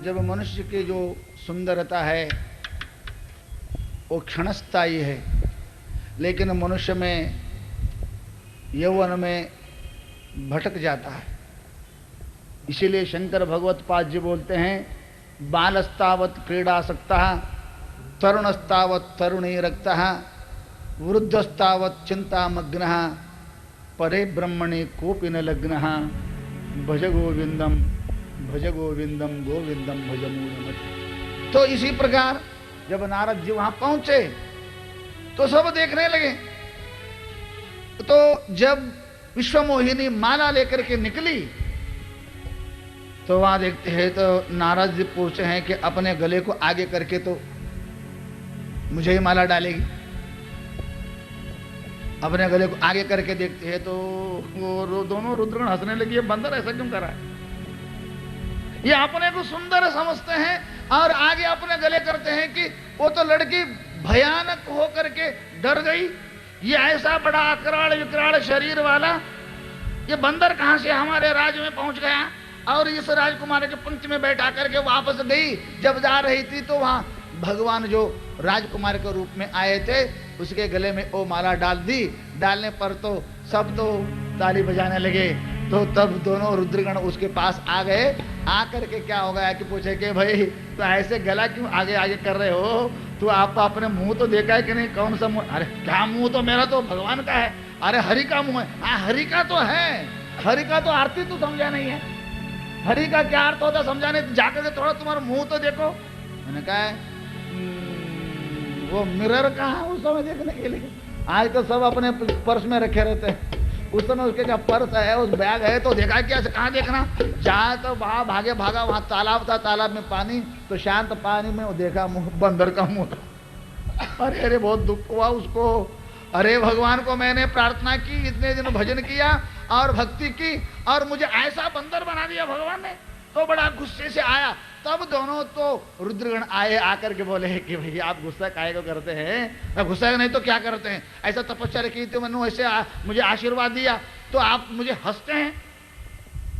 जब मनुष्य की जो सुंदरता है वो क्षणस्थायी है, लेकिन मनुष्य में यौवन में भटक जाता है। इसीलिए शंकर भगवत पाद जी बोलते हैं, बालस्तावत क्रीडासक्तः, तरुणस्तावत तरुणी रक्तः, वृद्धस्तावत चिंतामग्नः, परे ब्रह्मणि कोपि न लग्नः, भज गोविंदम भज गोविंदम गोविंदम भज मूढ़मते। तो इसी प्रकार जब नारद जी वहां पहुंचे तो सब देखने लगे। तो जब विश्वमोहिनी माला लेकर के निकली तो वहां देखते हैं तो नारद जी पूछे हैं कि अपने गले को आगे करके तो मुझे ही माला डालेगी। अपने गले को आगे करके देखते हैं तो वो दोनों रुद्रगण हंसने लगी, ये बंदर ऐसा क्यों कर रहा है? ये अपने को सुंदर समझते हैं और आगे अपने गले करते हैं कि वो तो लड़की भयानक होकर के डर गई, ये ऐसा बड़ा अकराल विकराल शरीर वाला ये बंदर कहां से हमारे राज्य में पहुंच गया। और इस राजकुमार के पंक्ति में बैठा करके वापस गई। जब जा रही थी तो वहां भगवान जो राजकुमार के रूप में आए थे उसके गले में वो माला डाल दी। डालने पर तो सब तो ताली बजाने लगे। तो तब दोनों रुद्रगण उसके पास आ गए। आकर के क्या हो गया कि पूछे कि भाई तो ऐसे गला क्यों आगे आगे कर रहे हो? तो आप अपने मुंह तो देखा है कि नहीं? कौन सा मुंह? अरे क्या मुंह, तो मेरा तो भगवान का है। अरे हरि का मुंह है। हाँ हरि का तो है, हरि का तो आरती तो समझा नहीं है। हरि का क्या अर्थ होता समझा नहीं, तो जाकर के थोड़ा तुम्हारा मुंह तो देखो। मैंने कहा वो मिरर कहाँ है उस समय देखने के लिए? आज तो सब अपने पर्स में रखे रहते हैं। उस समय उसके क्या पर्स है, उस बैग है तो देखा क्या? कहाँ देखना? जहाँ तो वहां भागे भागा, वहां तालाब था, तालाब में पानी, तो शांत पानी में वो देखा मुंह, बंदर का मुंह था। अरे अरे बहुत दुख हुआ उसको। अरे भगवान को मैंने प्रार्थना की, इतने दिन भजन किया और भक्ति की और मुझे ऐसा बंदर बना दिया भगवान ने। तो बड़ा गुस्से से आया। तब दोनों तो रुद्रगण आए, आकर के बोले कि भैया आप गुस्सा काहे को करते हैं? गुस्सा नहीं तो क्या करते हैं? ऐसा तपस्या की तो मैंने ऐसे मुझे आशीर्वाद दिया तो आप मुझे हंसते हैं।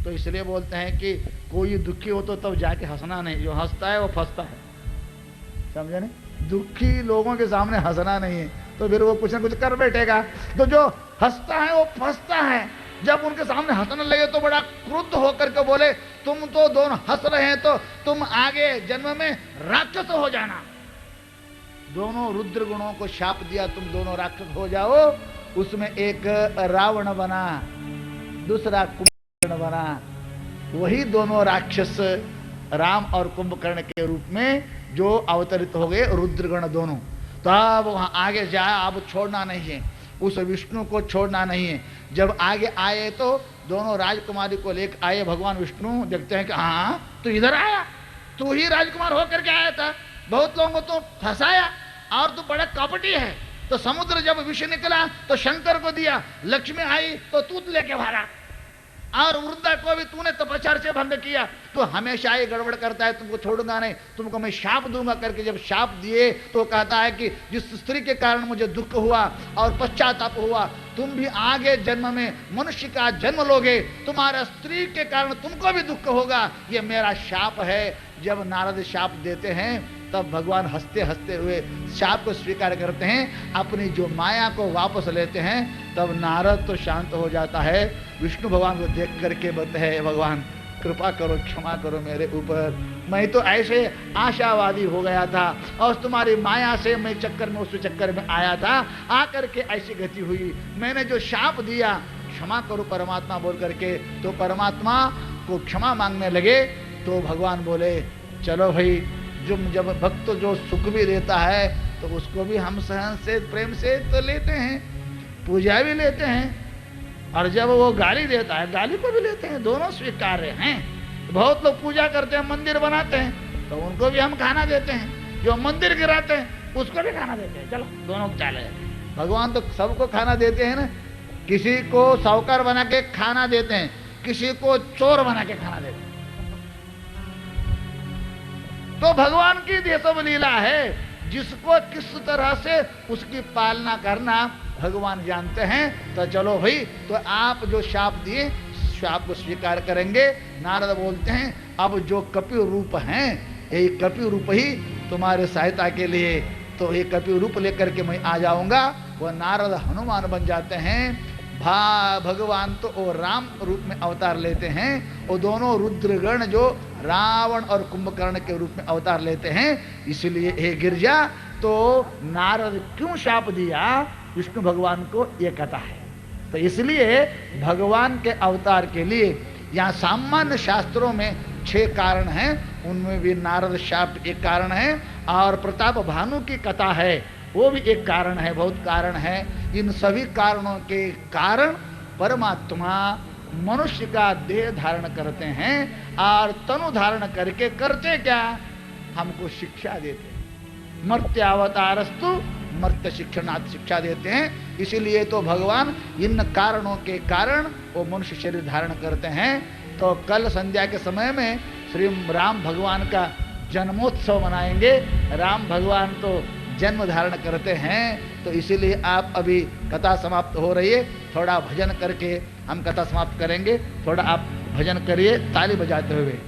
तो इसलिए बोलते हैं कि कोई दुखी हो तो तब जाके हंसना नहीं, जो हंसता है वो फंसता है। समझे नहीं? दुखी लोगों के सामने हंसना नहीं है, तो फिर वो कुछ ना कुछ कर बैठेगा। तो जो हंसता है वो फंसता है। जब उनके सामने हंसने लगे तो बड़ा क्रुद्ध होकर के बोले, तुम तो दोनों हंस रहे हैं तो तुम आगे जन्म में राक्षस हो जाना। दोनों रुद्र गुणों को शाप दिया, तुम दोनों राक्षस हो जाओ। उसमें एक रावण बना, दूसरा कुंभकर्ण बना। वही दोनों राक्षस राम और कुंभकर्ण के रूप में जो अवतरित हो गए रुद्रगण दोनों। तो अब वहां आगे जाए, अब छोड़ना नहीं है, उस विष्णु को छोड़ना नहीं है। जब आगे आए तो दोनों राजकुमारी को लेकर आए भगवान विष्णु। देखते हैं कि हाँ तू इधर आया, तू ही राजकुमार होकर के आया था। बहुत लोगों को तो फंसाया और तू बड़ा कपटी है। तो समुद्र जब विष निकला तो शंकर को दिया, लक्ष्मी आई तो तू लेके भागा, और वृंदा को भी तूने तपस्या से भंग किया। तो हमेशा ही गड़बड़ करता है, तुमको छोड़ूंगा नहीं, तुमको मैं शाप दूंगा करके जब शाप दिए तो कहता है कि जिस स्त्री के कारण मुझे दुख हुआ और पश्चाताप हुआ, तुम भी आगे जन्म में मनुष्य का जन्म लोगे, तुम्हारा स्त्री के कारण तुमको भी दुख होगा, ये मेरा शाप है। जब नारद शाप देते हैं तब भगवान हंसते हंसते हुए शाप को स्वीकार करते हैं, अपनी जो माया को वापस लेते हैं। तब नारद तो शांत हो जाता है। विष्णु भगवान को देख करके बोलते हैं, भगवान कृपा करो, क्षमा करो मेरे ऊपर, मैं तो ऐसे आशावादी हो गया था और तुम्हारी माया से मैं चक्कर में, उस चक्कर में आया था, आकर के ऐसी गति हुई। मैंने जो शाप दिया, क्षमा करो परमात्मा बोल करके तो परमात्मा को क्षमा मांगने लगे। तो भगवान बोले चलो भाई, जब भक्त जो सुख भी देता है तो उसको भी हम सहन से प्रेम से तो लेते हैं, पूजा भी लेते हैं, और जब वो गाली देता है गाली को भी लेते हैं, दोनों स्वीकार्य हैं। बहुत लोग पूजा करते हैं, मंदिर बनाते हैं, तो उनको भी हम खाना देते हैं। जो मंदिर गिराते हैं उसको भी खाना देते हैं। चलो दोनों चाले, भगवान तो सबको खाना देते हैं ना। किसी को साहूकार बना के खाना देते हैं, किसी को चोर बना के खाना देते हैं। तो भगवान की ये सब लीला है। जिसको किस तरह से उसकी पालना करना भगवान जानते हैं। तो चलो भाई, तो आप जो शाप दिए शाप को स्वीकार करेंगे। नारद बोलते हैं अब जो कपिल रूप हैं, यही कपिल रूप ही तुम्हारे सहायता के लिए, तो ये कपिल रूप लेकर के मैं आ जाऊंगा। वह नारद हनुमान बन जाते हैं। भगवान तो वो राम रूप में अवतार लेते हैं। वो दोनों रुद्रगण जो रावण और कुंभकर्ण के रूप में अवतार लेते हैं। इसलिए हे गिरजा, तो नारद क्यों शाप दिया विष्णु भगवान को, ये कथा है। तो इसलिए भगवान के अवतार के लिए यहाँ सामान्य शास्त्रों में 6 कारण हैं, उनमें भी नारद शाप एक कारण है, और प्रताप भानु की कथा है वो भी एक कारण है, बहुत कारण है। इन सभी कारणों के कारण परमात्मा मनुष्य का देह धारण करते हैं, और तनु धारण करके करते क्या, हमको शिक्षा देते हैं। मर्त्यावतारस्तु मर्त्य शिक्षणार्थ शिक्षा देते हैं। इसीलिए तो भगवान इन कारणों के कारण वो मनुष्य शरीर धारण करते हैं। तो कल संध्या के समय में श्री राम भगवान का जन्मोत्सव मनाएंगे। राम भगवान तो जन्म धारण करते हैं, तो इसीलिए आप अभी कथा समाप्त हो रही है, थोड़ा भजन करके हम कथा समाप्त करेंगे। थोड़ा आप भजन करिए ताली बजाते हुए।